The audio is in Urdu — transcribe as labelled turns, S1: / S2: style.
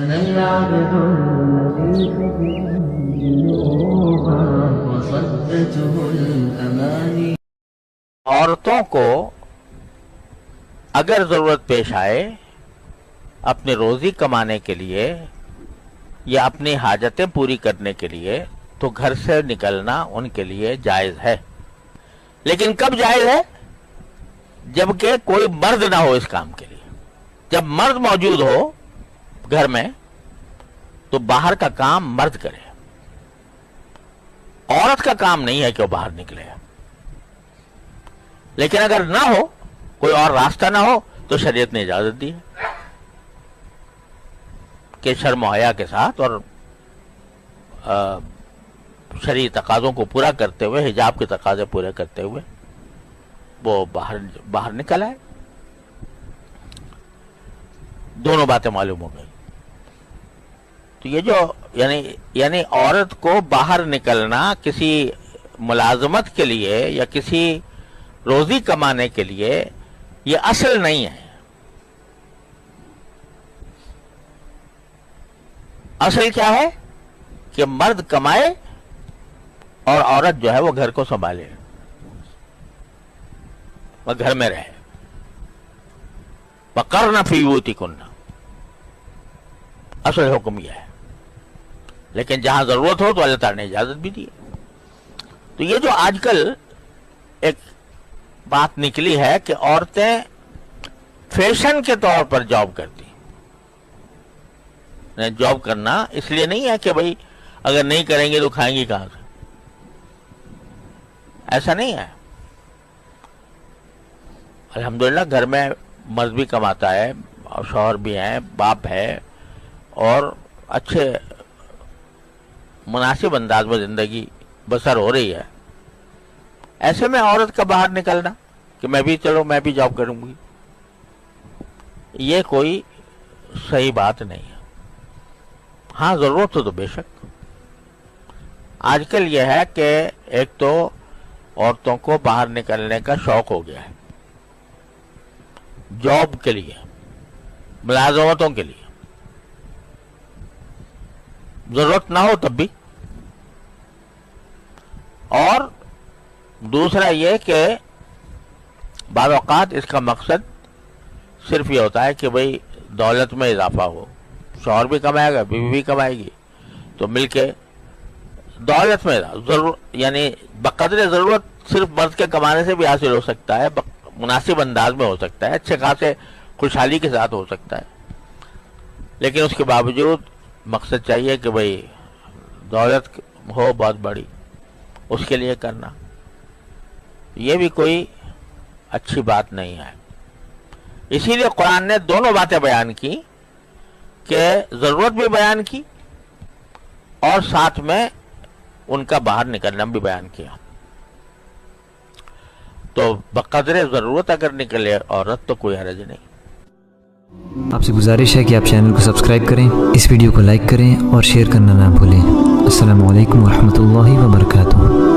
S1: أنا العبد الذي جنوبا وصدته الأماني.
S2: عورتوں کو اگر ضرورت پیش آئے اپنی روزی کمانے کے لیے یا اپنی حاجتیں پوری کرنے کے لیے تو گھر سے نکلنا ان کے لیے جائز ہے، لیکن کب جائز ہے؟ جبکہ کوئی مرد نہ ہو اس کام کے لیے. جب مرد موجود ہو گھر میں تو باہر کا کام مرد کرے، عورت کا کام نہیں ہے کہ وہ باہر نکلے. لیکن اگر نہ ہو، کوئی اور راستہ نہ ہو، تو شریعت نے اجازت دی ہے کہ شرم و حیا کے ساتھ اور شرعی تقاضوں کو پورا کرتے ہوئے، حجاب کے تقاضے پورے کرتے ہوئے وہ باہر نکل آئے. دونوں باتیں معلوم ہو گئی. تو یہ جو یعنی عورت کو باہر نکلنا کسی ملازمت کے لیے یا کسی روزی کمانے کے لیے یہ اصل نہیں ہے. اصل کیا ہے کہ مرد کمائے اور عورت جو ہے وہ گھر کو سنبھالے، وہ گھر میں رہے. وَقَرْنَ فِي بُيُوتِكُنَّ، اصل حکم یہ ہے. لیکن جہاں ضرورت ہو تو اللہ تعالیٰ نے اجازت بھی دی. تو یہ جو آج کل ایک بات نکلی ہے کہ عورتیں فیشن کے طور پر جاب کرتی. جاب کرنا اس لیے نہیں ہے کہ بھئی اگر نہیں کریں گے تو کھائیں گی کہاں سے، ایسا نہیں ہے. الحمدللہ گھر میں مرد بھی کماتا ہے اور شوہر بھی ہیں، باپ ہے، اور اچھے مناسب انداز میں زندگی بسر ہو رہی ہے. ایسے میں عورت کا باہر نکلنا کہ میں بھی جاب کروں گی، یہ کوئی صحیح بات نہیں ہے. ہاں ضرورت ہو تو بے شک. آج کل یہ ہے کہ ایک تو عورتوں کو باہر نکلنے کا شوق ہو گیا ہے جاب کے لیے، ملازمتوں کے لیے. ضرورت نہ ہو تب بھی. اور دوسرا یہ کہ بعض اوقات اس کا مقصد صرف یہ ہوتا ہے کہ بھئی دولت میں اضافہ ہو. شوہر بھی کمائے گا، بیوی بھی کمائے گی، تو مل کے دولت میں یعنی بقدر ضرورت صرف مرد کے کمانے سے بھی حاصل ہو سکتا ہے، مناسب انداز میں ہو سکتا ہے، اچھے خاصے خوشحالی کے ساتھ ہو سکتا ہے. لیکن اس کے باوجود مقصد چاہیے کہ بھئی دولت ہو بہت بڑی، اس کے لیے کرنا یہ بھی کوئی اچھی بات نہیں ہے. اسی لیے قرآن نے دونوں باتیں بیان کی کہ ضرورت بھی بیان کی اور ساتھ میں ان کا باہر نکلنا بھی بیان کیا. تو بقدر ضرورت اگر نکلے عورت تو کوئی حرج نہیں.
S3: آپ سے گزارش ہے کہ آپ چینل کو سبسکرائب کریں، اس ویڈیو کو لائک کریں اور شیئر کرنا نہ بھولیں. السلام علیکم ورحمۃ اللہ وبرکاتہ.